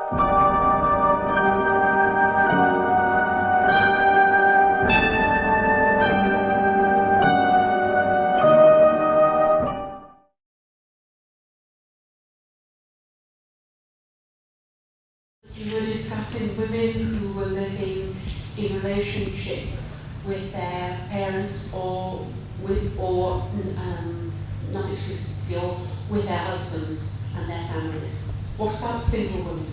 You were discussing women who were living in relationship with their parents or not exclusively, or with their husbands and their families. What about single women?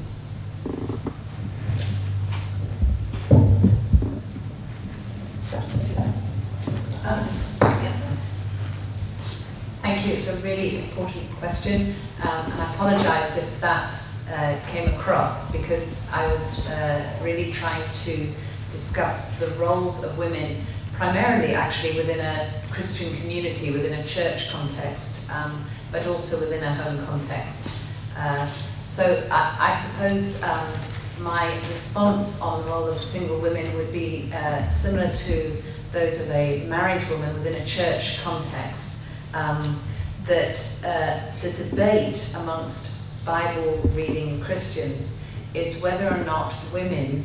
Thank you. It's a really important question, and I apologise if that came across, because I was really trying to discuss the roles of women, primarily actually within a Christian community, within a church context, but also within a home context. So I suppose my response on the role of single women would be similar to those of a married woman within a church context. That the debate amongst Bible-reading Christians is whether or not women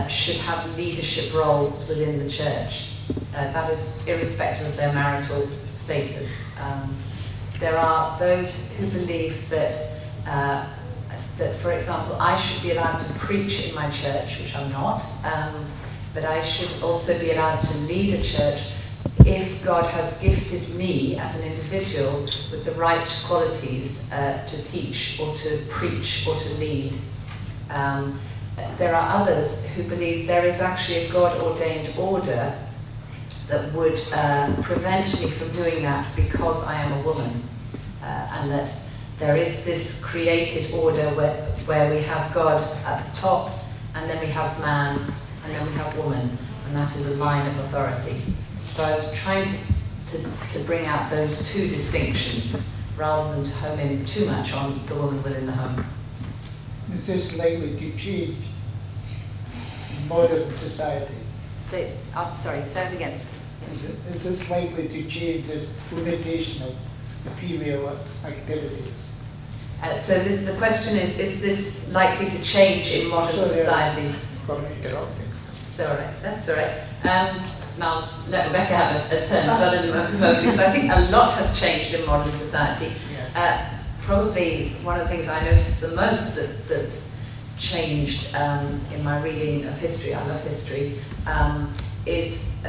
should have leadership roles within the church. That is irrespective of their marital status. There are those who believe that, for example, I should be allowed to preach in my church, which I'm not, but I should also be allowed to lead a church if God has gifted me as an individual with the right qualities to teach or to preach or to lead. There are others who believe there is actually a God-ordained order that would prevent me from doing that because I am a woman, and that there is this created order where we have God at the top, and then we have man, and then we have woman, and that is a line of authority. So I was trying to bring out those two distinctions rather than to home in too much on the woman within the home. Is this likely to change in modern society? Sorry, say it again. Is this likely to change this limitation of female activities? So the question is this likely to change in modern society? From interrupting. Sorry, that's all right. Now let Rebecca have a turn as well in a moment, because I think a lot has changed in modern society. Yeah. Probably one of the things I notice the most that's changed in my reading of history, I love history, is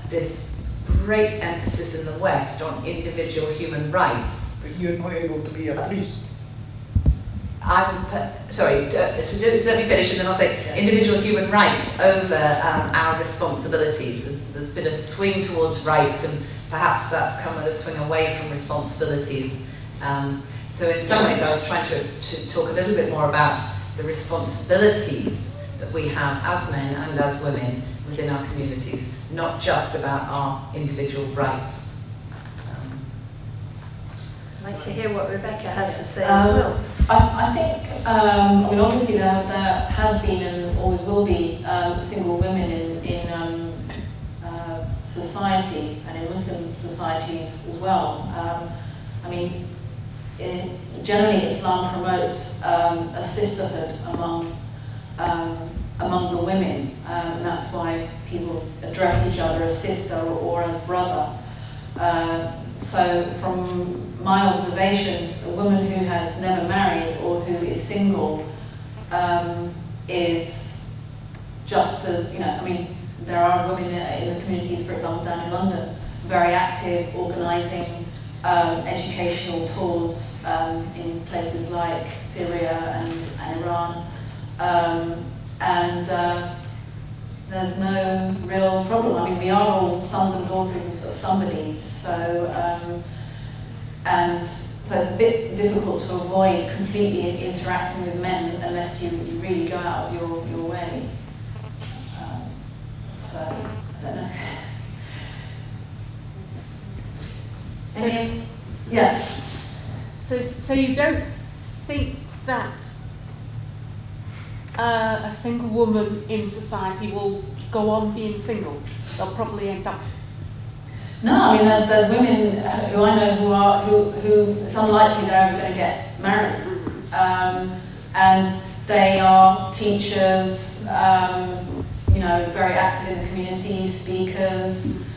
this great emphasis in the West on individual human rights. But you're not able to be a priest. Sorry, so let me finish and then I'll say individual human rights over our responsibilities. There's been a swing towards rights, and perhaps that's come with a swing away from responsibilities. So in some ways I was trying to talk a little bit more about the responsibilities that we have as men and as women within our communities, not just about our individual rights. I'd like to hear what Rebecca has to say as well. I think, I mean, obviously there have been and always will be single women in society and in Muslim societies as well. I mean, generally Islam promotes a sisterhood among the women, and that's why people address each other as sister or as brother. So from my observations, a woman who has never married or who is single is just as, I mean, there are women in the communities, for example, down in London, very active, organising educational tours in places like Syria and Iran. There's no real problem. I mean, we are all sons and daughters of somebody, so it's a bit difficult to avoid completely interacting with men unless you really go out of your way. So, I don't know. Yeah. So you don't think that a single woman in society will go on being single? They'll probably end up. No, I mean there's women who I know who it's unlikely they're ever going to get married, and They are teachers, you know, very active in the community, speakers.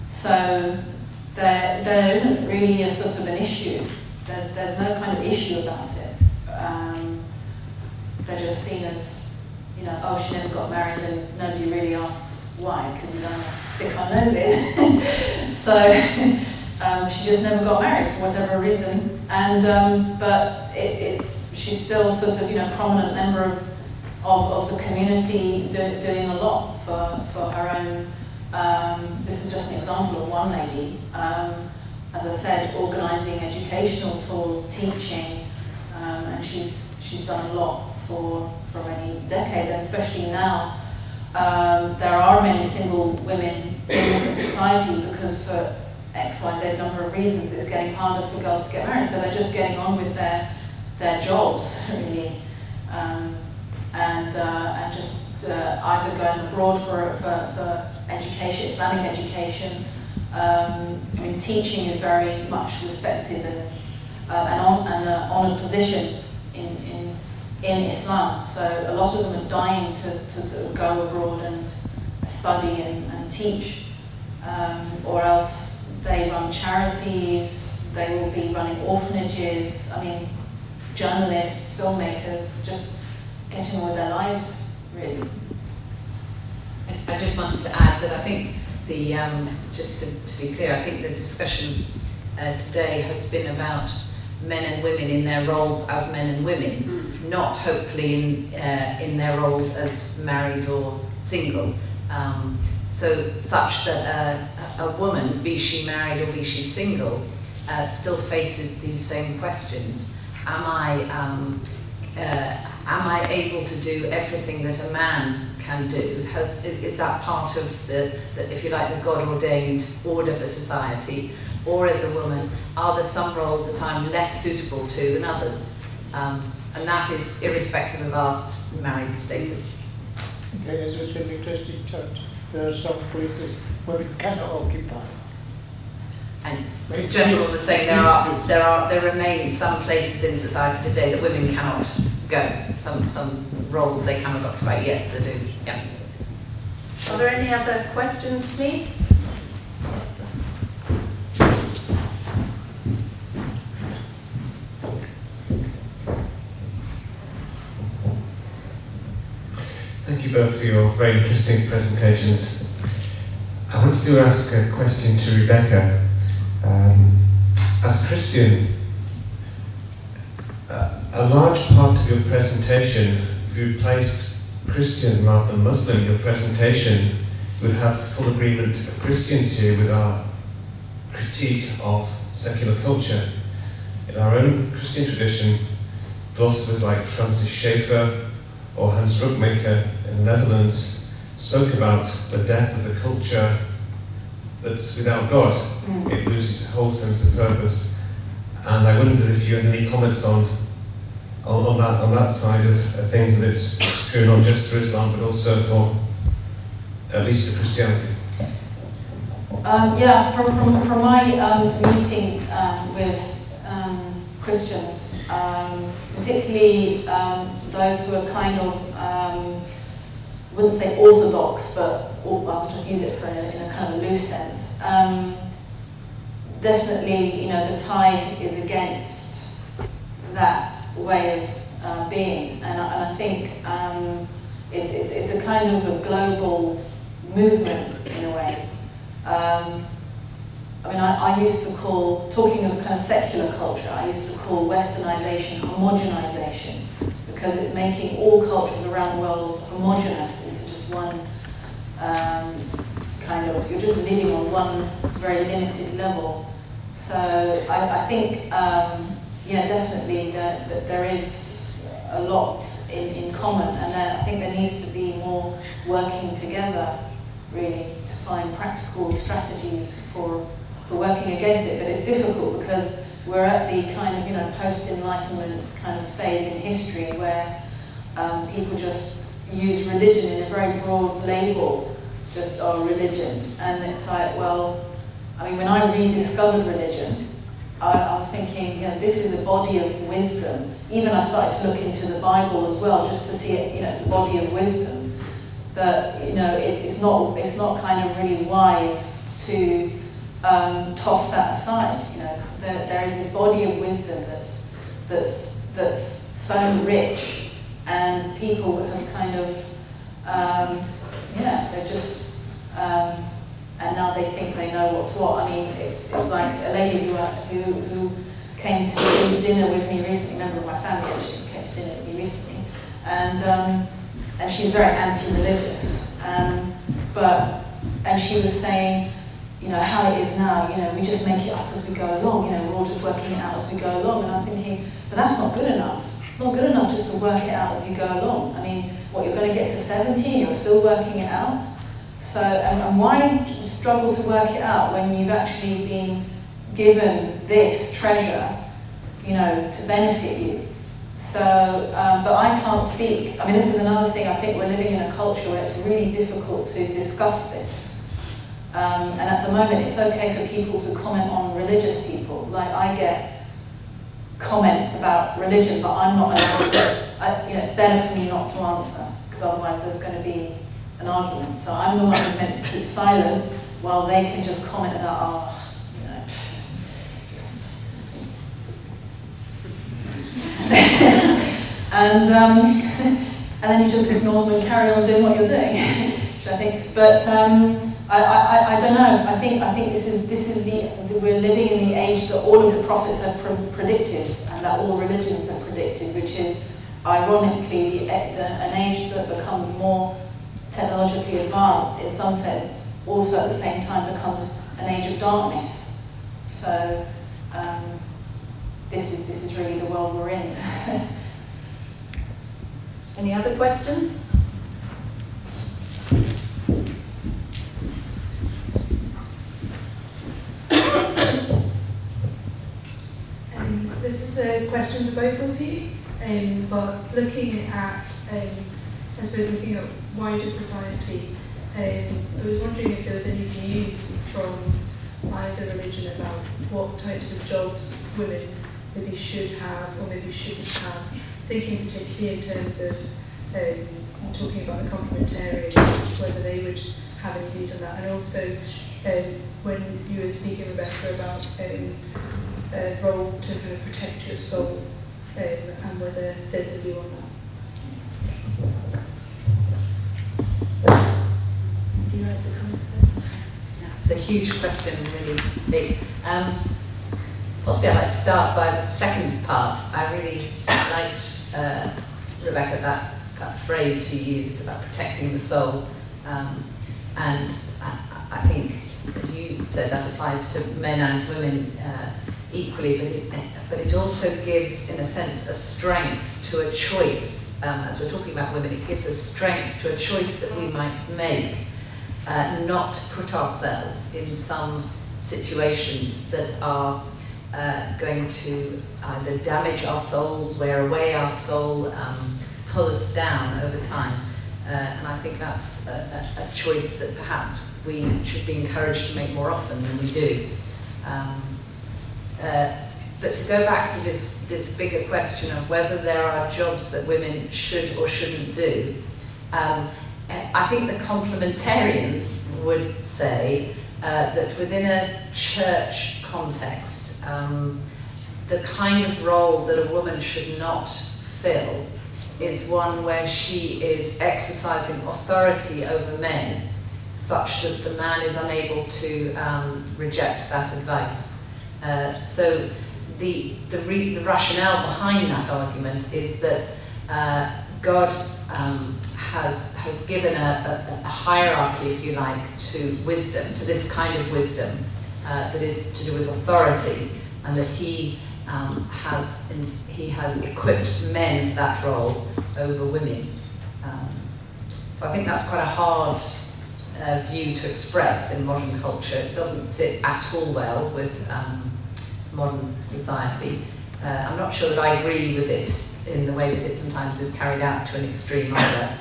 So there isn't really a sort of an issue. There's no kind of issue about it. They're just seen as, you know, oh, she never got married, and nobody really asks why, because we don't stick our nose in. So she just never got married for whatever reason, and but she's still sort of, you know, prominent member of the community, doing a lot for her own. This is just an example of one lady. As I said, organising educational tours, teaching, and she's done a lot for many decades, and especially now. There are many single women in Muslim society because for X, Y, Z number of reasons it's getting harder for girls to get married, so they're just getting on with their jobs, really, and just either going abroad for education, Islamic education. I mean, teaching is very much respected and an honoured position in Islam. So a lot of them are dying to sort of go abroad and study and teach, or else they run charities. They will be running orphanages. I mean, journalists, filmmakers, just getting on with their lives, really. I just wanted to add that I think just to be clear, I think the discussion today has been about men and women in their roles as men and women, not hopefully in their roles as married or single. So such that a woman, be she married or be she single, still faces these same questions. Am I able to do everything that a man can do? Is that part of the, if you like, the God-ordained order for society? Or as a woman, are there some roles that I'm less suitable to than others? And that is irrespective of our married status. Okay, as with every Christian church, there are some places where we cannot occupy. And this gentleman was saying there remain some places in society today that women cannot go. Some roles they cannot occupy. Yes, they do. Yeah. Are there any other questions, please? Yes. Thank you both for your very interesting presentations. I wanted to ask a question to Rebecca. As a Christian, a large part of your presentation, if you replaced Christian rather than Muslim, your presentation would have full agreement of Christians here with our critique of secular culture. In our own Christian tradition, philosophers like Francis Schaeffer or Hans Rugmaker in the Netherlands spoke about the death of the culture that's without God. It loses a whole sense of purpose. And I wondered if you had any comments on that side of things, that it's true not just for Islam but also for at least for Christianity. Yeah, from my meeting with Christians, particularly those who are kind of, I wouldn't say orthodox, but I'll just use it in a kind of loose sense. Definitely, you know, the tide is against that way of being, and I think it's a kind of a global movement in a way. I mean, I used to call, talking of kind of secular culture, I used to call westernization homogenization, because it's making all cultures around the world homogenous into just one kind of, you're just living on one very limited level. So I think, yeah, definitely that there is a lot in common, and I think there needs to be more working together, really, to find practical strategies for working against it. But it's difficult because we're at the kind of, you know, post-enlightenment kind of phase in history where people just use religion in a very broad label, just religion, and it's like, well, I mean, when I rediscovered religion, I was thinking, this is a body of wisdom. Even I started to look into the Bible as well, just to see it, it's a body of wisdom. That, it's not kind of really wise to toss that aside. There is this body of wisdom that's so rich, and people have kind of, they're just, and now they think they know what's what. I mean, it's like a lady who came to dinner with me recently, a member of my family actually, came to dinner with me recently, and she's very anti-religious, and she was saying, how it is now, we just make it up as we go along, we're all just working it out as we go along. And I was thinking, but that's not good enough. It's not good enough just to work it out as you go along. I mean, you're going to get to 70, you're still working it out. So, and why struggle to work it out when you've actually been given this treasure, to benefit you? So, but I can't speak. I mean, this is another thing. I think we're living in a culture where it's really difficult to discuss this. And at the moment, it's okay for people to comment on religious people. Like, I get comments about religion, but I'm not allowed to. It's better for me not to answer, because otherwise there's going to be an argument. So I'm the one who's meant to keep silent, while they can just comment about, just. And then you just ignore them and carry on doing what you're doing, which I think. But I don't know. I think this is we're living in the age that all of the prophets have predicted, and that all religions have predicted, which is ironically an age that becomes more technologically advanced in some sense, also at the same time becomes an age of darkness. So this is really the world we're in. Any other questions? This is a question for both of you, but looking at, I suppose looking at wider society, I was wondering if there was any views from either religion about what types of jobs women maybe should have or maybe shouldn't have, thinking particularly in terms of talking about the complementarians, whether they would have any views on that, and also when you were speaking, Rebecca, about a role to kind of protect your soul, and whether there's a view on that. Would you like to comment? Yeah, it's a huge question, really big. Possibly I'd like to start by the second part. I really liked, Rebecca, that phrase she used about protecting the soul. And I think, as you said, that applies to men and women equally, but it also gives, in a sense, a strength to a choice. As we're talking about women, it gives us strength to a choice that we might make, not to put ourselves in some situations that are going to either damage our soul, wear away our soul, pull us down over time. And I think that's a choice that perhaps we should be encouraged to make more often than we do. But to go back to this bigger question of whether there are jobs that women should or shouldn't do, I think the complementarians would say that within a church context, the kind of role that a woman should not fill is one where she is exercising authority over men, such that the man is unable to reject that advice. So the rationale behind that argument is that God has given a hierarchy, if you like, to wisdom, to this kind of wisdom that is to do with authority, and that He has equipped men for that role over women. So I think that's quite a hard view to express in modern culture. It doesn't sit at all well with modern society. I'm not sure that I agree with it in the way that it sometimes is carried out to an extreme either.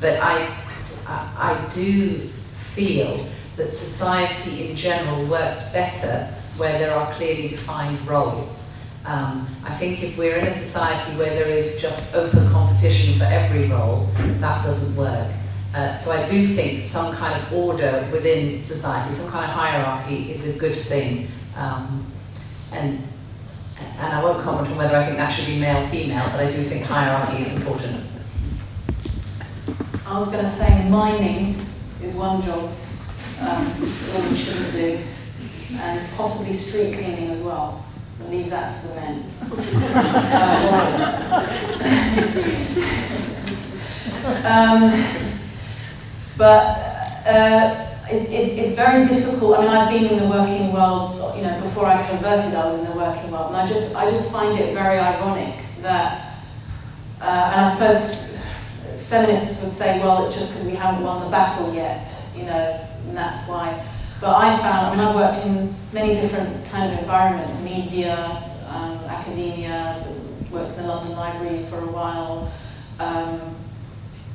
But I do feel that society in general works better where there are clearly defined roles. I think if we're in a society where there is just open competition for every role, that doesn't work. So I do think some kind of order within society, some kind of hierarchy is a good thing. And I won't comment on whether I think that should be male-female, but I do think hierarchy is important. I was going to say mining is one job women shouldn't do, and possibly street cleaning as well. We'll leave that for the men. It's very difficult. I mean, I've been in the working world, you know, before I converted I was in the working world, and I just find it very ironic that, and I suppose feminists would say, well, it's just because we haven't won the battle yet, you know, and that's why. But I found, I mean, I've worked in many different kind of environments, media, academia, worked in the London Library for a while,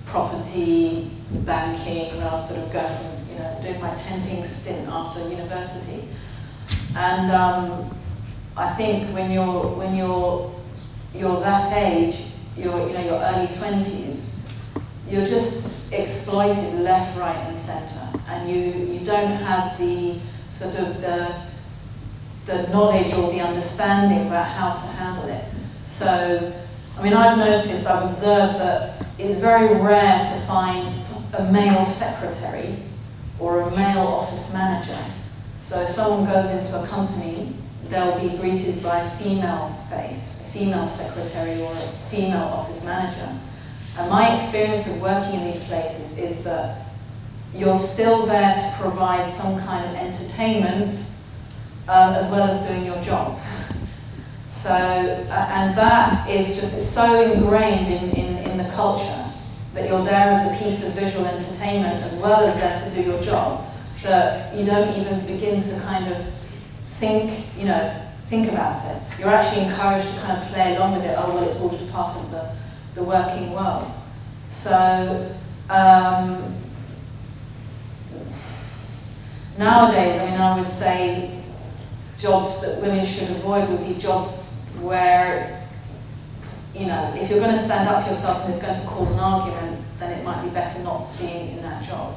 property, banking, when I was sort of going from, you know, doing my temping stint after university. And I think when you're that age, your early 20s, you're just exploited left, right, and centre, and you don't have the sort of the knowledge or the understanding about how to handle it. So, I mean, I've observed that it's very rare to find a male secretary or a male office manager. So if someone goes into a company, they'll be greeted by a female face, a female secretary or a female office manager. And my experience of working in these places is that you're still there to provide some kind of entertainment as well as doing your job. So, and that is just, it's so ingrained in the culture that you're there as a piece of visual entertainment as well as there to do your job, that you don't even begin to kind of think about it. You're actually encouraged to kind of play along with it. Oh, well, it's all just part of the working world. So, nowadays, I mean, I would say jobs that women should avoid would be jobs where, you know, if you're going to stand up for yourself and it's going to cause an argument, then it might be better not to be in that job.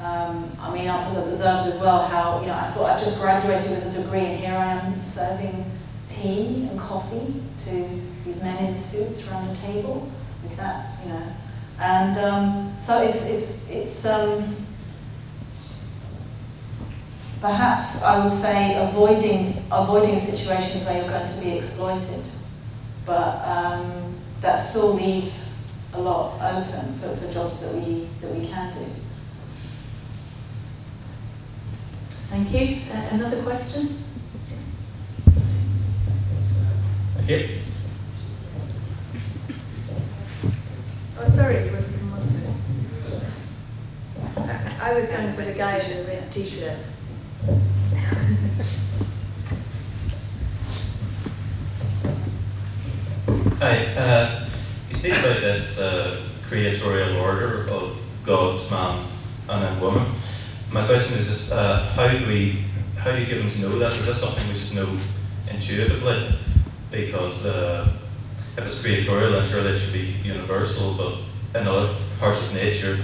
I mean, I've observed as well how, you know, I thought I just graduated with a degree and here I am serving tea and coffee to these men in suits around the table. Is that, you know? And so it's perhaps I would say avoiding situations where you're going to be exploited, but that still leaves a lot open for jobs that we can do. Thank you. Another question? Here. Oh, sorry, it was someone first. I was going for the guy in the red t-shirt. Hi. You speak about this creatorial order of God, man, and then woman. My question is just, how do humans know that? Is this something we should know intuitively? Because if it's creatorial, then surely it should be universal, but in other parts of nature,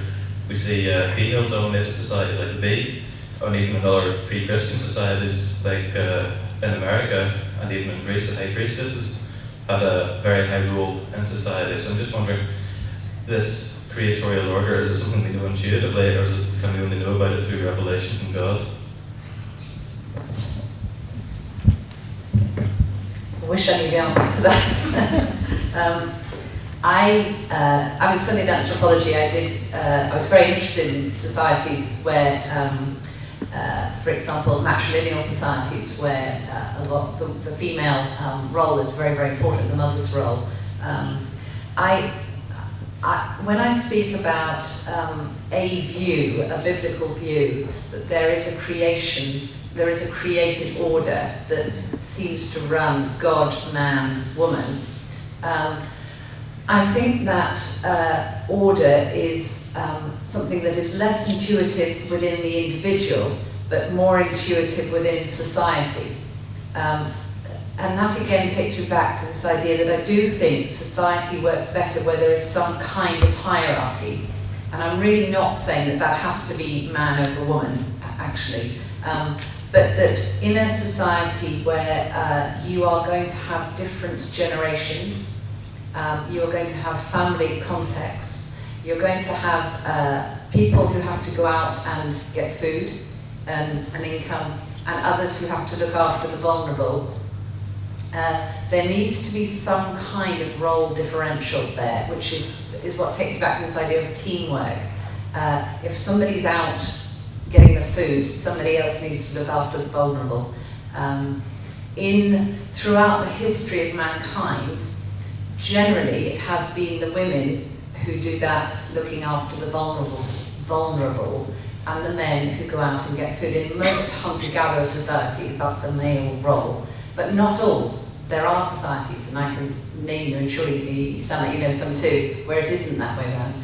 we see female-dominated societies like the bee, and even in other pre-Christian societies like in America, and even in Greece, the high priestesses had a very high role in society. So I'm just wondering, this creatorial order, is it something we know intuitively, or can we only know about it through revelation from God? I wish I knew the answer to that. I mean, studied anthropology. I was very interested in societies where, for example, matrilineal societies where a lot the female role is very, very important, the mother's role. When I speak about a view, a biblical view, that there is a creation, there is a created order that seems to run God, man, woman. I think that order is something that is less intuitive within the individual but more intuitive within society. And that again takes me back to this idea that I do think society works better where there is some kind of hierarchy. And I'm really not saying that that has to be man over woman, actually. But that in a society where you are going to have different generations, you are going to have family contexts, you're going to have people who have to go out and get food and an income, and others who have to look after the vulnerable. There needs to be some kind of role differential there, which is what takes back to this idea of teamwork. If somebody's out getting the food, somebody else needs to look after the vulnerable. Throughout the history of mankind, generally it has been the women who do that, looking after the vulnerable, and the men who go out and get food. In most hunter-gatherer societies, that's a male role, but not all. There are societies, and I can name you, and surely you sound like you know some too, where it isn't that way around.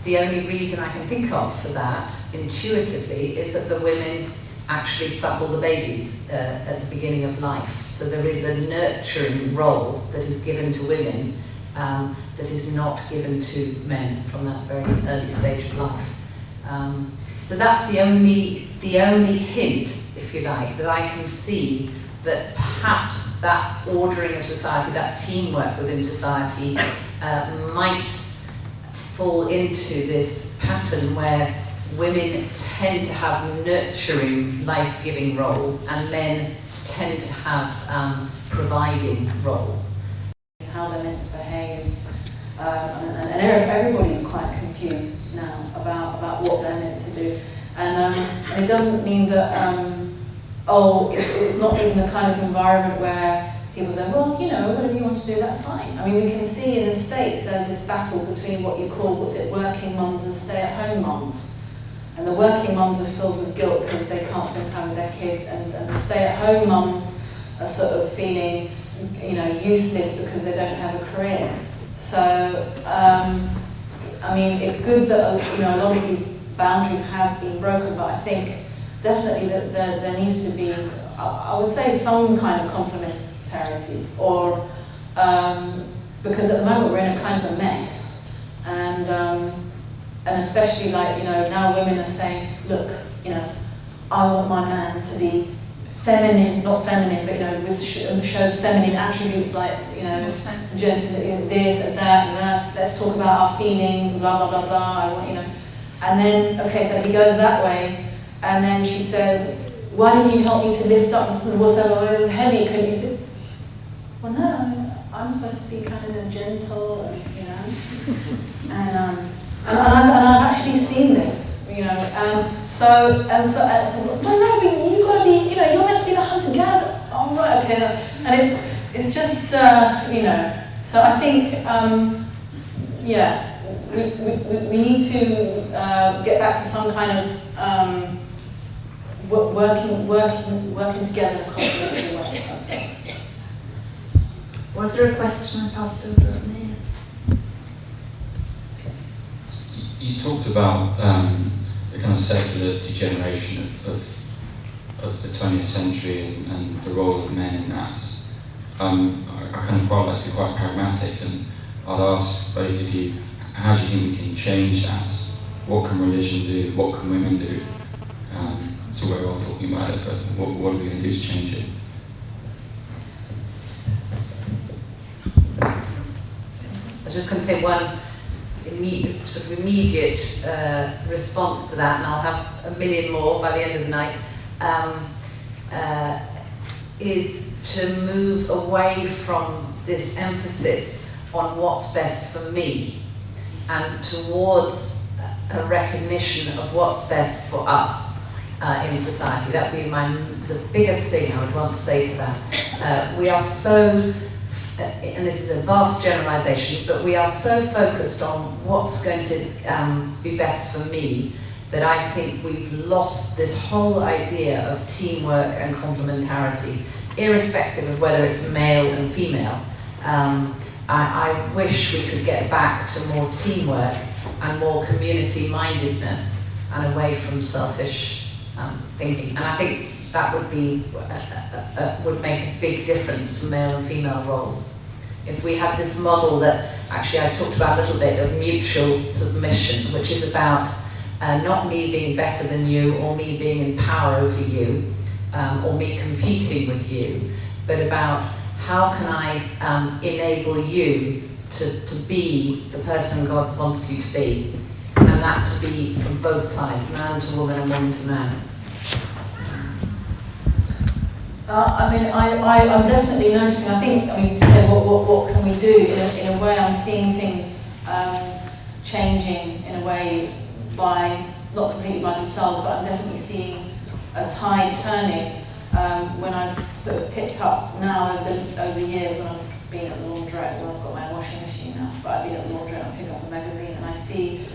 The only reason I can think of for that, intuitively, is that the women actually suckle the babies at the beginning of life. So there is a nurturing role that is given to women that is not given to men from that very early stage of life. So that's the only hint, if you like, that I can see that perhaps that ordering of society, that teamwork within society, might fall into this pattern where women tend to have nurturing, life-giving roles, and men tend to have providing roles. How they're meant to behave, and everybody's quite confused now about what they're meant to do, and it doesn't mean that it's not even the kind of environment where people say, well, you know, whatever you want to do, that's fine. I mean, we can see in the States there's this battle between what you call, working mums and stay-at-home mums. And the working mums are filled with guilt because they can't spend time with their kids, and the stay-at-home mums are sort of feeling, you know, useless because they don't have a career. So, I mean, it's good that, you know, a lot of these boundaries have been broken, but I think definitely that there needs to be, I would say, some kind of complementarity, or because at the moment we're in a kind of a mess, and especially, like, you know, now women are saying, look, you know, I want my man to be feminine, not feminine, but, you know, show feminine attributes, like, you know, gentle, this and that, and that. Let's talk about our feelings, blah blah blah blah. I want, you know, and then okay, so he goes that way. And then she says, why didn't you help me to lift up whatever, it was heavy, couldn't you see? Well, no, I'm supposed to be kind of gentle, and, you know. And I've actually seen this, you know. So, well, no, but you've got to be, you know, you're meant to be the hunter-gatherer. Oh, right, okay. And it's just, you know. So I think, yeah, we need to get back to some kind of working together in a complementary way, I'd say. Was there a question I passed over up there? You talked about the kind of secular degeneration of the 20th century and the role of men in that. I kind of quite like to be quite pragmatic, and I'd ask both of you, how do you think we can change that? What can religion do? What can women do? So we're all talking about it, but what are we going to do to change it? I was just going to say one immediate response to that, and I'll have a million more by the end of the night, is to move away from this emphasis on what's best for me and towards a recognition of what's best for us in society. That would be the biggest thing I would want to say to that. We are so, and this is a vast generalisation, but we are so focused on what's going to be best for me that I think we've lost this whole idea of teamwork and complementarity, irrespective of whether it's male and female. I wish we could get back to more teamwork and more community-mindedness and away from selfish thinking. And I think that would be would make a big difference to male and female roles. If we had this model that, actually I talked about a little bit of mutual submission, which is about not me being better than you, or me being in power over you, or me competing with you, but about how can I enable you to be the person God wants you to be, and that to be from both sides, man to woman and woman to man. I'm definitely noticing. To say what can we do? In a way, I'm seeing things changing in a way by, not completely by themselves, but I'm definitely seeing a tide turning when I've sort of picked up now over the years when I've been at the laundrette, when I've got my washing machine now, but I've been at the laundrette and I pick up a magazine and I see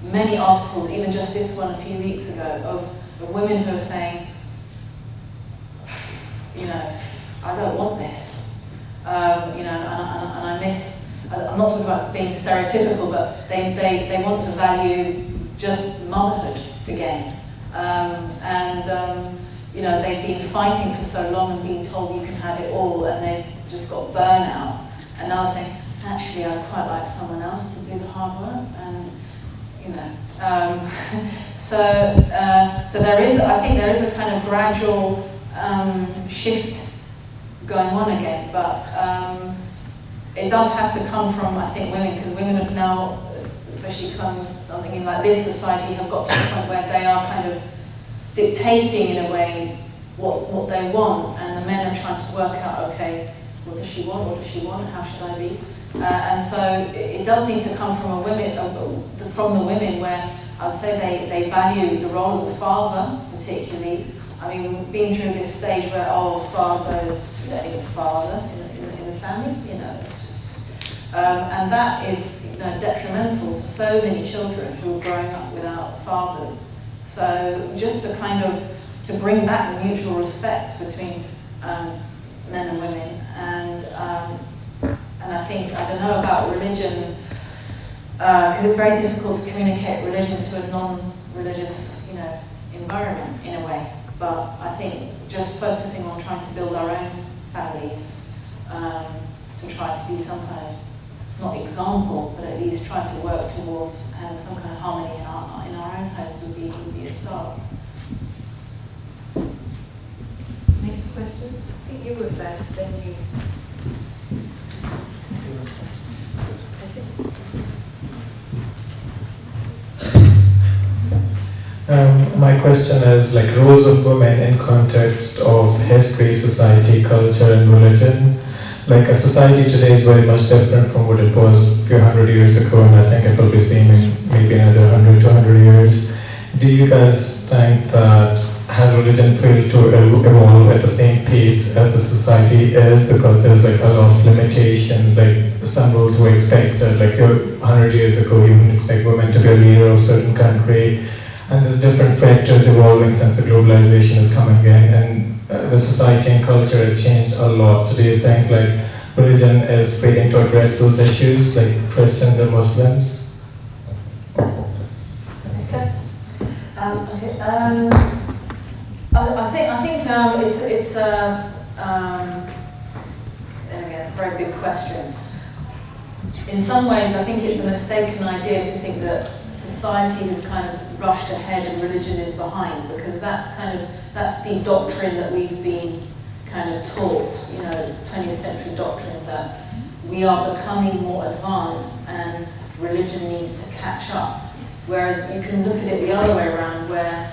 many articles, even just this one a few weeks ago, of women who are saying, I don't want this, and I miss, I'm not talking about being stereotypical, but they want to value just motherhood again. They've been fighting for so long and being told you can have it all, and they've just got burnout. And now they're saying, actually, I'd quite like someone else to do the hard work. And so there is, I think there is a kind of gradual shift going on again, but it does have to come from, I think, women, because women have now, especially something in like this society, have got to the point where they are kind of dictating in a way what they want, and the men are trying to work out, okay, what does she want, how should I be? And so it does need to come from from the women, where I would say they value the role of the father particularly. I mean, we've been through this stage where, father is letting a father in the family, it's just, and that is detrimental to so many children who are growing up without fathers. So just to bring back the mutual respect between men and women, and I think, I don't know about religion, because it's very difficult to communicate religion to a non-religious, environment in a way. But I think just focusing on trying to build our own families, to try to be some kind of, not example, but at least try to work towards having some kind of harmony in our own homes would be a start. Next question. I think you were first, then you. My question is like roles of women in context of history, society, culture and religion. Like a society today is very much different from what it was a few hundred years ago, and I think it will be same in maybe another 100, 200 years. Do you guys think that has religion failed to evolve at the same pace as the society is, because there's like a lot of limitations, like some rules were expected, like 100 years ago you wouldn't expect women to be a leader of a certain country. And there's different factors evolving since the globalization is coming in, and the society and culture has changed a lot. So do you think like religion is failing to address those issues, like Christians and Muslims? Okay. I think it's a very big question. In some ways, I think it's a mistaken idea to think that society has kind of rushed ahead and religion is behind, because that's the doctrine that we've been kind of taught, 20th century doctrine, that we are becoming more advanced and religion needs to catch up. Whereas you can look at it the other way around, where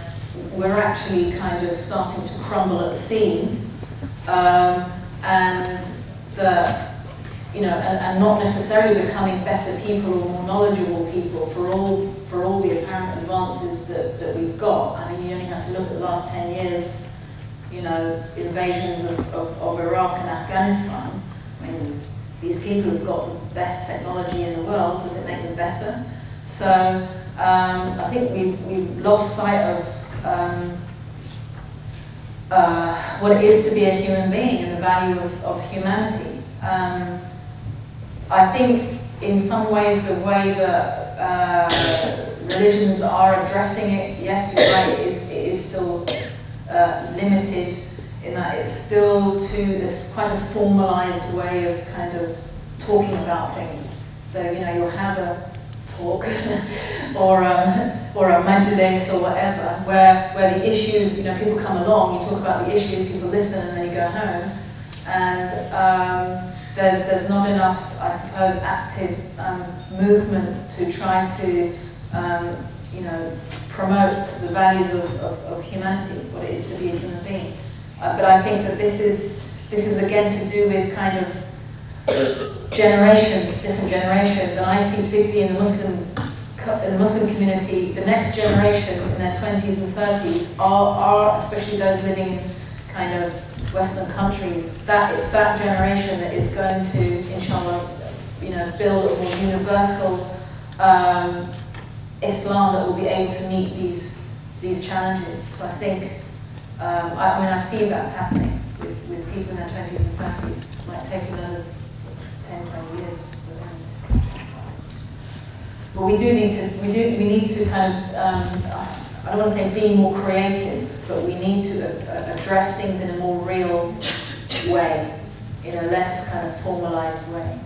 we're actually kind of starting to crumble at the seams, and not necessarily becoming better people or more knowledgeable people for all the apparent advances that we've got. I mean, you only have to look at the last 10 years, invasions of Iraq and Afghanistan. I mean, these people have got the best technology in the world. Does it make them better? So I think we've lost sight of what it is to be a human being and the value of humanity. I think in some ways the way that religions are addressing it. Yes, you're right, it is still limited in that it's still there's quite a formalised way of kind of talking about things. So, you'll have a talk or a majlis or whatever, where the issues, people come along, you talk about the issues, people listen, and then you go home. And there's not enough, I suppose, active movement to try to, promote the values of humanity, what it is to be a human being. But I think that this is again to do with kind of generations, different generations, and I see particularly in the Muslim community, the next generation in their 20s and 30s are especially those living in kind of Western countries, that it's that generation that is going to, inshallah, build a more universal Islam that will be able to meet these challenges. So I think, I see that happening with people in their 20s and 30s. It might take another 10, 20 years for them to. But we need to kind of, I don't want to say be more creative, but we need to address things in a more real way, in a less kind of formalized way.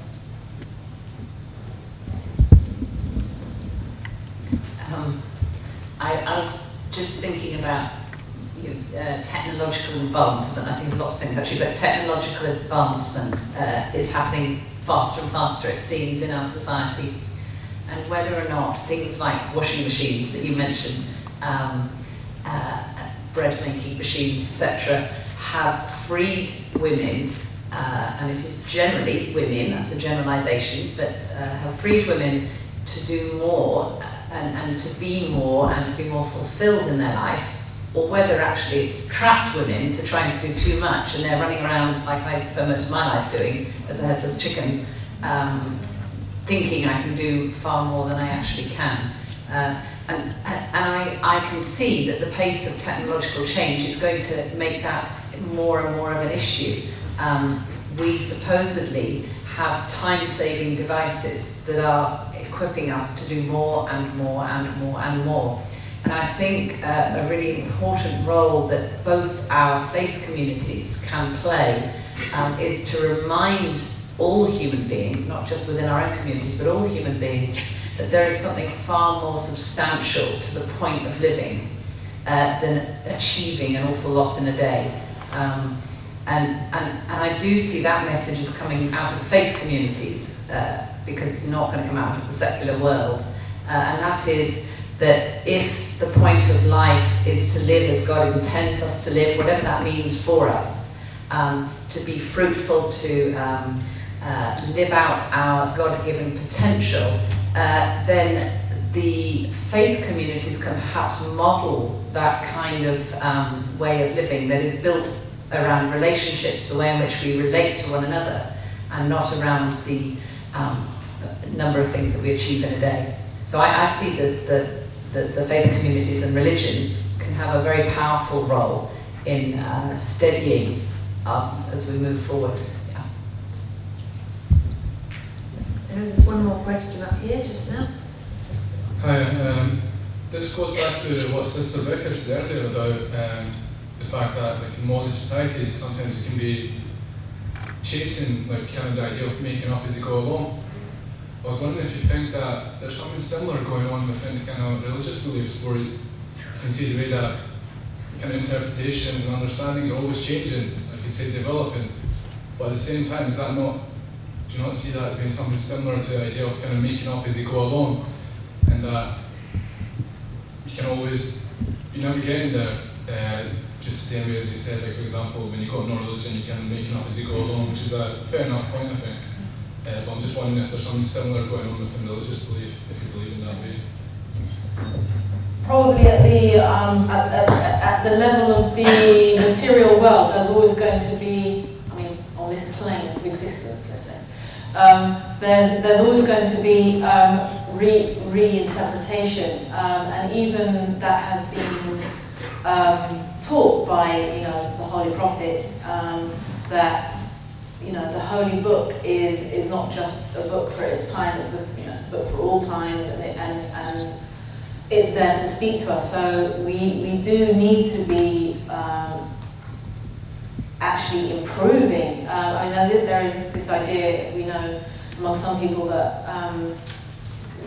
I was just thinking about technological advancement. I think a lot of things actually, but technological advancement is happening faster and faster, it seems, in our society. And whether or not things like washing machines that you mentioned, bread making machines, etc., have freed women, and it is generally women, that's a generalisation, but have freed women to do more and to be more and to be more fulfilled in their life, or whether actually it's trapped women to trying to do too much and they're running around like I spend most of my life doing as a headless chicken, thinking I can do far more than I actually can. And I can see that the pace of technological change is going to make that more and more of an issue. We supposedly have time-saving devices that are equipping us to do more and more and more and more. And I think a really important role that both our faith communities can play is to remind all human beings, not just within our own communities, but all human beings, that there is something far more substantial to the point of living than achieving an awful lot in a day. And I do see that message is coming out of the faith communities because it's not going to come out of the secular world. And that is that if the point of life is to live as God intends us to live, whatever that means for us, to be fruitful, to live out our God-given potential, then the faith communities can perhaps model that kind of way of living that is built around relationships, the way in which we relate to one another, and not around the number of things that we achieve in a day. So I see that the faith communities and religion can have a very powerful role in steadying us as we move forward. Yeah. I know there's one more question up here just now. Hi, this goes back to what Sister Becca said earlier about the fact that, like, in modern society, sometimes we can be chasing, like, kind of the idea of making up as you go along. I was wondering if you think that there's something similar going on within kind of religious beliefs, where you can see the way that kind of interpretations and understandings are always changing, I could say developing, but at the same time, is that not, do you not see that as being something similar to the idea of kind of making up as you go along, and that you can always, you never get in there, just the same way as you said, like, for example, when you got no religion, you're kind of making up as you go along, which is a fair enough point, I think. But I'm just wondering if there's something similar going on within religious belief, if you believe in that way. Probably at the level of the material world, there's always going to be, I mean, on this plane of existence, let's say, there's always going to be reinterpretation, and even that has been taught by, you know, the Holy Prophet, that, you know, the Holy Book is not just a book for its time; it's a book for all times, and it's there to speak to us. So we do need to be actually improving. I mean, there is this idea, as we know, among some people that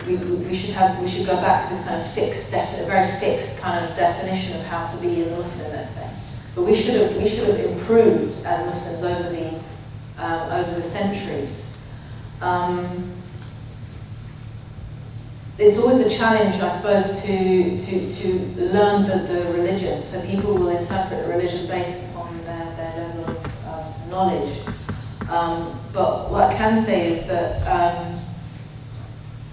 we should go back to this kind of very fixed kind of definition of how to be as a Muslim, let's say. But we should have improved as Muslims over the centuries. It's always a challenge, I suppose, to learn the religion. So people will interpret religion based upon their level of knowledge. But what I can say is that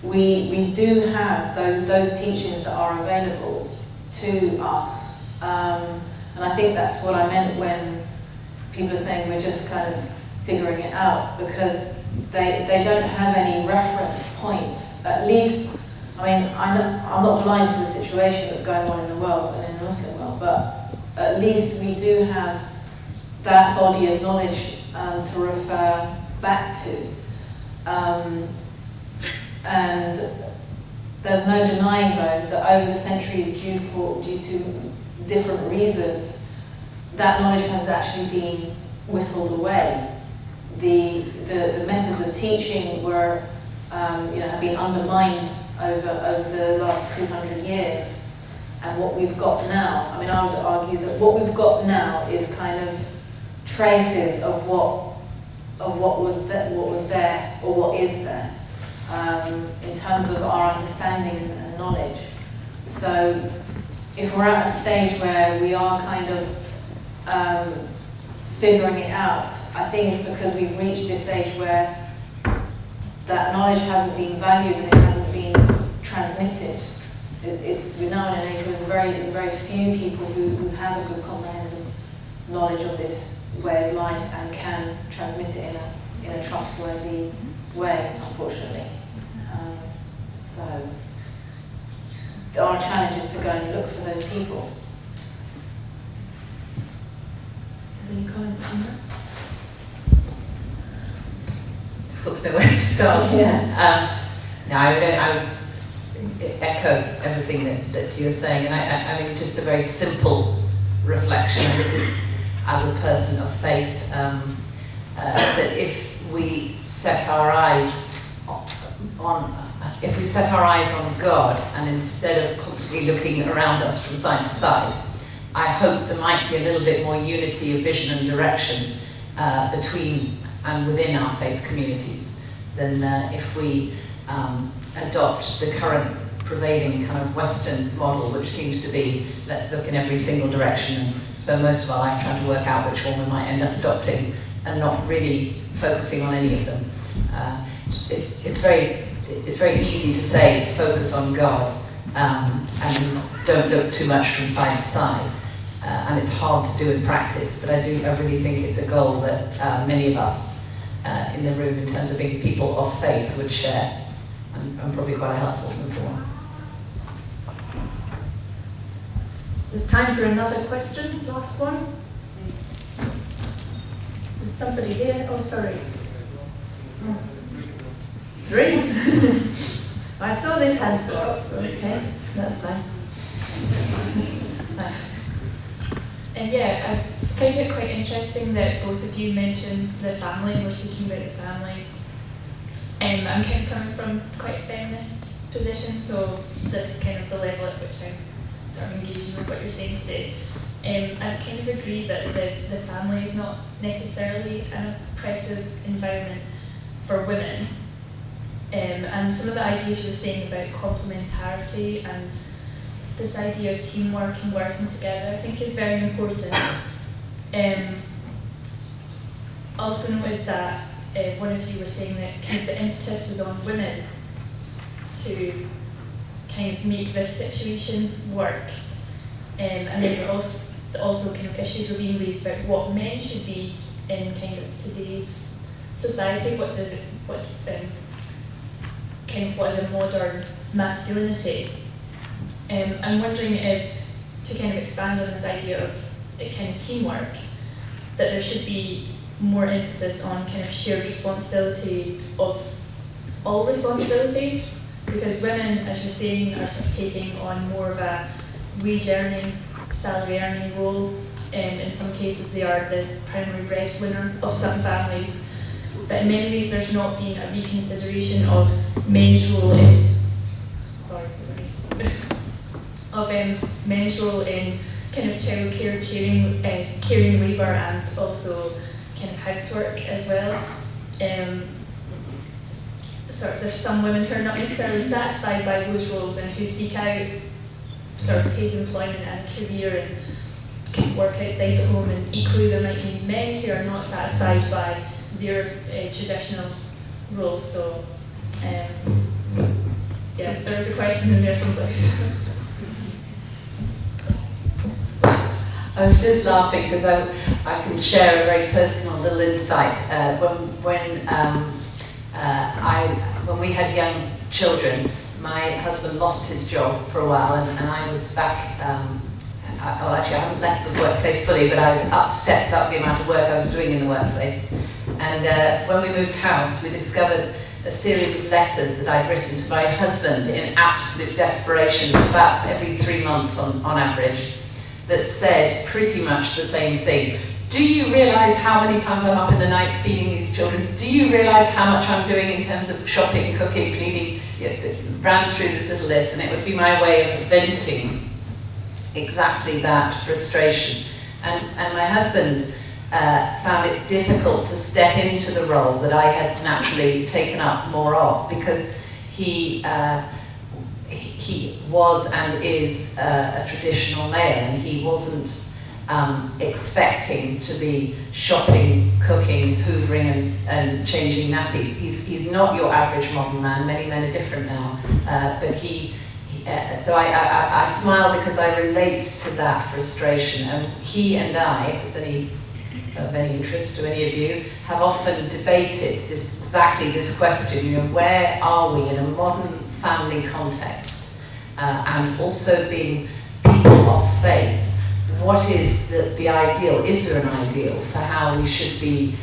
we do have those teachings that are available to us. And I think that's what I meant when people are saying we're just kind of figuring it out, because they don't have any reference points. At least, I mean, I'm not blind to the situation that's going on in the world and in the Muslim world, but at least we do have that body of knowledge to refer back to. And there's no denying, though, that over the centuries, due to different reasons, that knowledge has actually been whittled away. The methods of teaching were, have been undermined over the last 200 years. And what we've got now, I mean, I would argue that what we've got now is kind of traces of what was there, or what is there, in terms of our understanding and knowledge. So, if we're at a stage where we are kind of figuring it out, I think it's because we've reached this age where that knowledge hasn't been valued and it hasn't been transmitted. We're now in an age where there's very few people who have a good comprehensive knowledge of this way of life and can transmit it in a trustworthy way, unfortunately. So our challenge is to go and look for those people. Any comments on that? Difficult to know where to start. Yeah. No, I would echo everything that you're saying, and I mean, just a very simple reflection, and this is as a person of faith, that if we set our eyes on God, and instead of constantly looking around us from side to side, I hope there might be a little bit more unity of vision and direction between and within our faith communities than if we adopt the current prevailing kind of Western model, which seems to be, let's look in every single direction and spend most of our life trying to work out which one we might end up adopting and not really focusing on any of them. It's very easy to say focus on God and don't look too much from side to side, and it's hard to do in practice, but I really think it's a goal that many of us in the room, in terms of being people of faith, would share, and probably quite a helpful simple one. There's time for another question, last one. There's somebody here. Oh, sorry. Three? I saw this hand go up. Okay, that's fine. Thanks. And yeah, I found it quite interesting that both of you mentioned the family, and we're speaking about the family. I'm kind of coming from quite a feminist position, so this is kind of the level at which I'm sort of engaging with what you're saying today. I kind of agree that the family is not necessarily an oppressive environment for women. And some of the ideas you were saying about complementarity and this idea of teamwork and working together, I think is very important. Also noted that one of you were saying that kind of the impetus was on women to kind of make this situation work. And then there were also kind of issues were being raised about what men should be in kind of today's society. What is a modern masculinity? I'm wondering if, to kind of expand on this idea of kind of teamwork, that there should be more emphasis on kind of shared responsibility of all responsibilities, because women, as you're saying, are sort of taking on more of a wage earning, salary earning role. In some cases they are the primary breadwinner of some families. But in many ways there's not been a reconsideration of men's role in men's role in kind of childcare, caring labour, and also kind of housework as well. Sort of there's some women who are not necessarily satisfied by those roles and who seek out sort of paid employment and career and can work outside the home, and equally there might be men who are not satisfied by their traditional roles. So yeah, there is a question in there someplace. I was just laughing because I can share a very personal little insight. When we had young children, my husband lost his job for a while, and I was back. Well, actually, I haven't left the workplace fully, but I had stepped up the amount of work I was doing in the workplace. And when we moved house, we discovered a series of letters that I'd written to my husband in absolute desperation, about every 3 months on average, that said pretty much the same thing. Do you realise how many times I'm up in the night feeding these children? Do you realise how much I'm doing in terms of shopping, cooking, cleaning? It ran through this little list, and it would be my way of venting exactly that frustration. And my husband found it difficult to step into the role that I had naturally taken up more of, because he was and is a traditional male, and he wasn't expecting to be shopping, cooking, hoovering and changing nappies. He's not your average modern man. Many men are different now, but so I smile because I relate to that frustration, and he and I, if it's of any interest to any of you, have often debated exactly this question, you know, where are we in a modern family context, and also being people of faith, what is the ideal? Is there an ideal for how we should be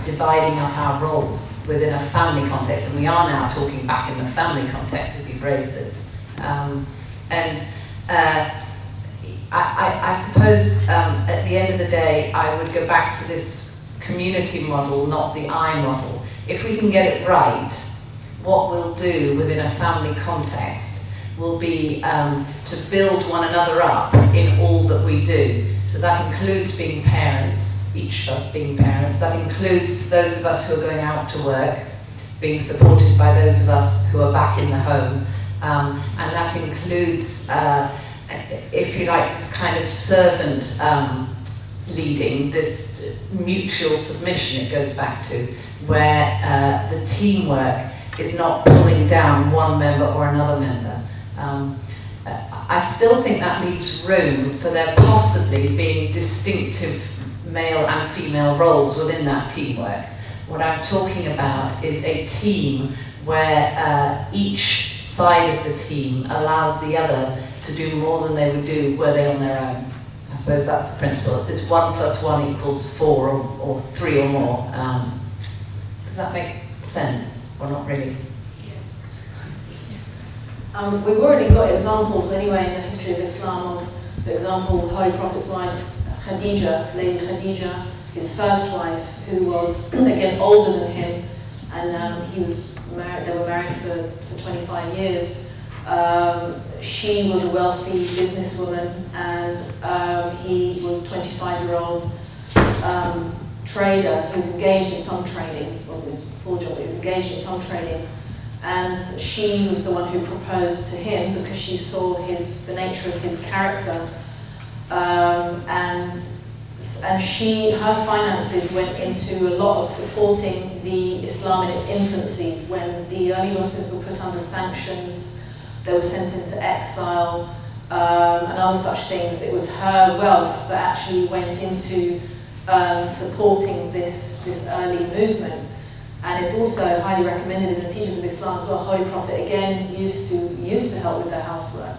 dividing up our roles within a family context? And we are now talking back in the family context, as you've raised this. I suppose at the end of the day, I would go back to this community model, not the I model. If we can get it right, what we'll do within a family context will be to build one another up in all that we do. So that includes being parents, each of us being parents. That includes those of us who are going out to work, being supported by those of us who are back in the home. And that includes, if you like, this kind of servant leading, this mutual submission it goes back to, where the teamwork is not pulling down one member or another member. I still think that leaves room for there possibly being distinctive male and female roles within that teamwork. What I'm talking about is a team where each side of the team allows the other to do more than they would do were they on their own. I suppose that's the principle. It's this 1 + 1 = 4 or 3 or more. Does that make sense, or not really? We've already got examples anyway in the history of Islam of, for example, the Holy Prophet's wife, Khadija, Lady Khadija, his first wife, who was, again, older than him, and he was married, they were married for 25 years. She was a wealthy businesswoman, and he was a 25-year-old trader who was engaged in some trading. It wasn't his full job, but he was engaged in some trading. And she was the one who proposed to him because she saw the nature of his character, and her finances went into a lot of supporting the Islam in its infancy. When the early Muslims were put under sanctions, they were sent into exile, and other such things. It was her wealth that actually went into supporting this early movement. And it's also highly recommended in the teachings of Islam as well. Holy Prophet again used to help with their housework.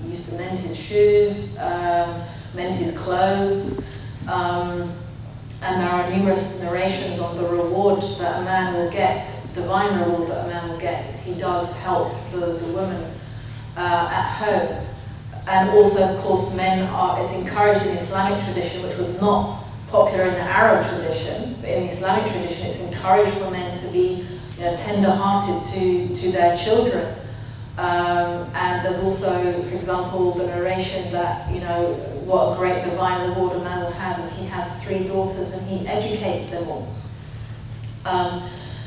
Used to mend his shoes, mend his clothes, And there are numerous narrations of the reward that a man will get, divine reward that a man will get if he does help the woman at home. And also, of course, it's encouraged in the Islamic tradition, which was not popular in the Arab tradition, but in the Islamic tradition it's encouraged for men to be tender-hearted to their children. And there's also, for example, the narration that, what a great divine reward a man will have if he has 3 daughters and he educates them all.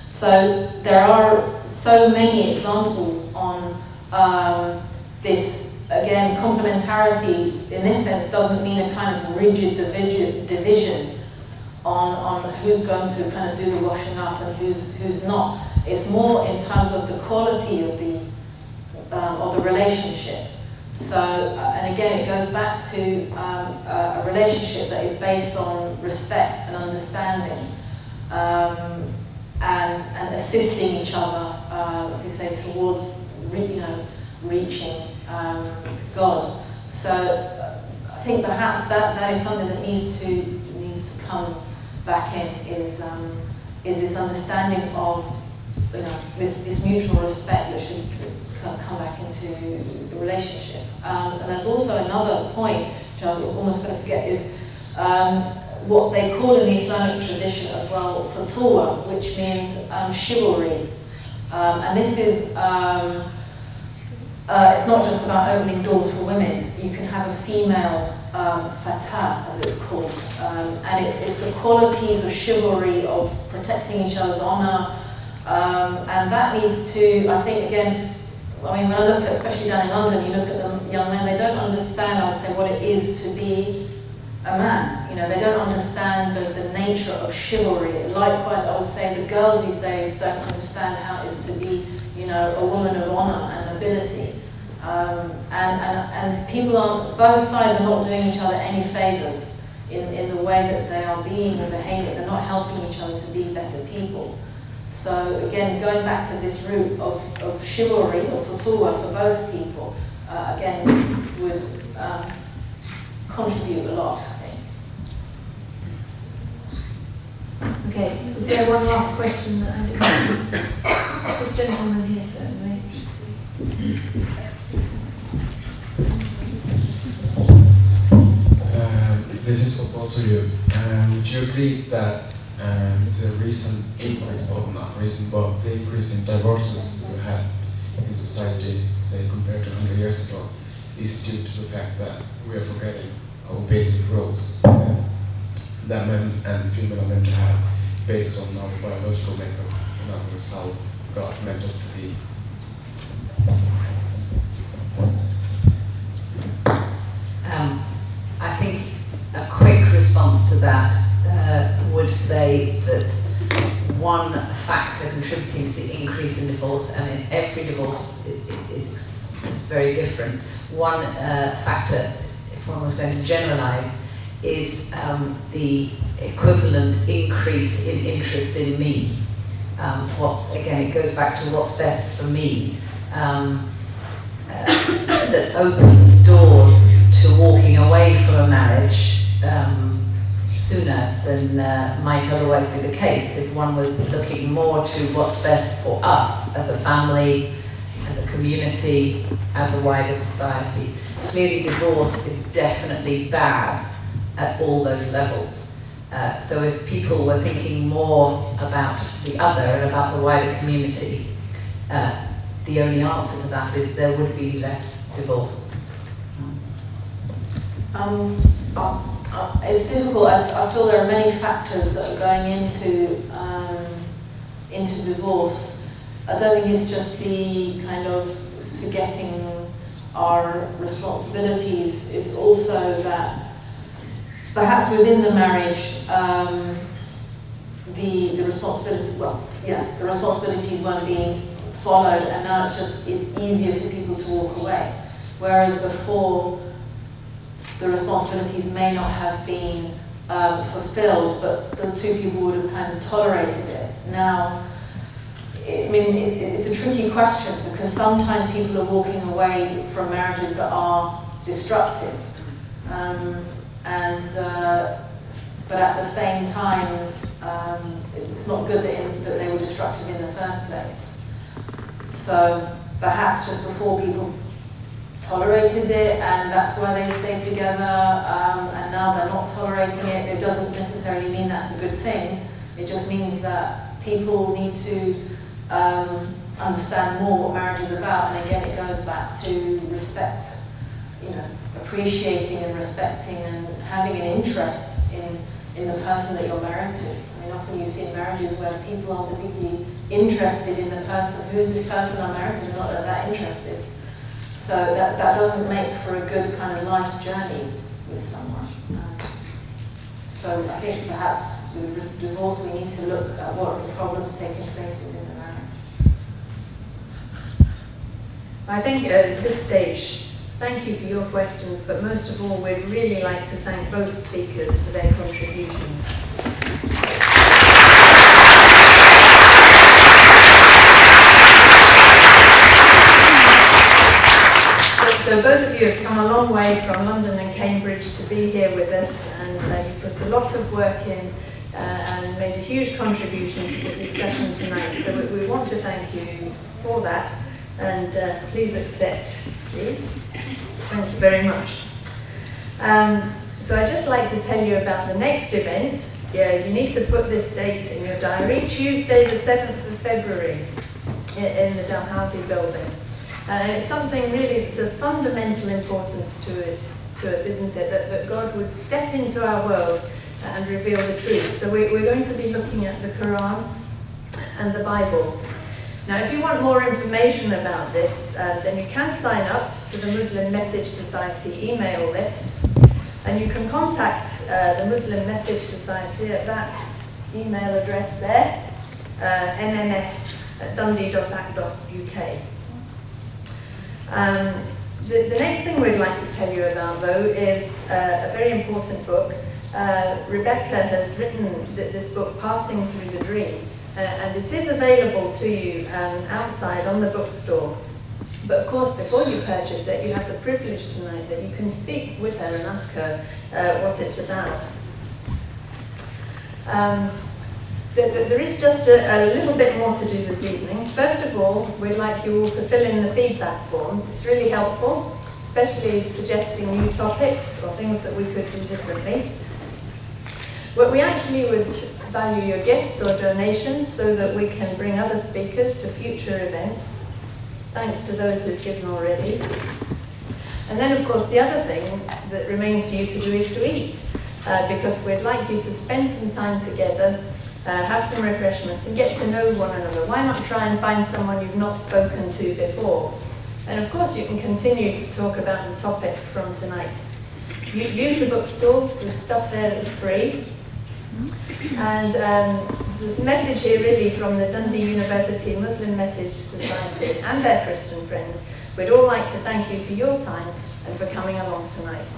So there are so many examples on this. Again, complementarity in this sense doesn't mean a kind of rigid division on who's going to kind of do the washing up and who's not. It's more in terms of the quality of the relationship. So, and again, it goes back to a relationship that is based on respect and understanding, and assisting each other, as you say, towards reaching God. So I think perhaps that is something that needs to come back in, is this understanding of this mutual respect that should come back into the relationship. And there's also another point, which I was almost going to forget, is what they call in the Islamic tradition as well, fatwa, which means chivalry. And this is, it's not just about opening doors for women. You can have a female fatah, as it's called. And it's the qualities of chivalry, of protecting each other's honour. And that needs to, I think, again, when I look at, especially down in London, you look at the young men, they don't understand, I'd say, what it is to be a man. They don't understand the nature of chivalry. Likewise, I would say the girls these days don't understand how it is to be, a woman of honour and nobility. And people on both sides are not doing each other any favours in the way that they are being and behaving. They're not helping each other to be better people. So again, going back to this root of chivalry, or fatwa for both people, again, would contribute a lot, I think. Okay, is there one last question that I didn't? Is this gentleman here, certainly? This is for both of you. Would you agree that the recent increase, or not recent, but the increase in divorces we had in society, say compared to 100 years ago, is due to the fact that we are forgetting our basic roles that men and female are meant to have based on our biological makeup, in other words, how God meant us to be. I think a quick response to that would say that one factor contributing to the increase in divorce, and in every divorce is very different, one factor, if one was going to generalize, is the equivalent increase in interest in me. Again, it goes back to what's best for me, that opens doors to walking away from a marriage sooner than might otherwise be the case if one was looking more to what's best for us as a family, as a community, as a wider society. Clearly divorce is definitely bad at all those levels. So if people were thinking more about the other and about the wider community, the only answer to that is there would be less divorce. It's difficult. I feel there are many factors that are going into divorce. I don't think it's just the kind of forgetting our responsibilities. It's also that perhaps within the marriage, the responsibilities, the responsibilities weren't being followed, and now it's easier for people to walk away. Whereas before, the responsibilities may not have been fulfilled, but the two people would have kind of tolerated it. Now, it's a tricky question, because sometimes people are walking away from marriages that are destructive. but at the same time, it's not good that they were destructive in the first place. So perhaps just before people tolerated it, and that's why they stayed together, and now they're not tolerating it, it doesn't necessarily mean that's a good thing. It just means that people need to understand more what marriage is about, and again it goes back to respect, you know, appreciating and respecting and having an interest in the person that you're married to. I mean, often you see in marriages where people aren't particularly interested in the person. Who is this person I'm married to? They're not that interested. So that doesn't make for a good kind of life's journey with someone. So I think perhaps with divorce we need to look at what are the problems taking place within the marriage. I think at this stage, thank you for your questions, but most of all, we'd really like to thank both speakers for their contributions. So both of you have come a long way from London and Cambridge to be here with us, and you've put a lot of work in and made a huge contribution to the discussion tonight. So we want to thank you for that, and please accept, please. Thanks very much. So I'd just like to tell you about the next event. Yeah, you need to put this date in your diary, Tuesday the 7th of February in the Dalhousie building. And it's something really that's of fundamental importance to us, isn't it? That God would step into our world and reveal the truth. So we're going to be looking at the Quran and the Bible. Now, if you want more information about this, then you can sign up to the Muslim Message Society email list, and you can contact the Muslim Message Society at that email address there, mms@dundee.ac.uk. The next thing we'd like to tell you about, though, is a very important book. Rebecca has written this book, Passing Through the Dream, and it is available to you outside on the bookstore. But of course, before you purchase it, you have the privilege tonight that you can speak with her and ask her what it's about. There is just a little bit more to do this evening. First of all, we'd like you all to fill in the feedback forms. It's really helpful, especially suggesting new topics or things that we could do differently. But we actually would value your gifts or donations so that we can bring other speakers to future events. Thanks to those who've given already. And then, of course, the other thing that remains for you to do is to eat, because we'd like you to spend some time together, have some refreshments and get to know one another. Why not try and find someone you've not spoken to before? And of course you can continue to talk about the topic from tonight. Use the bookstores, there's stuff there that's free. And there's this message here really from the Dundee University Muslim Message Society and their Christian friends. We'd all like to thank you for your time and for coming along tonight.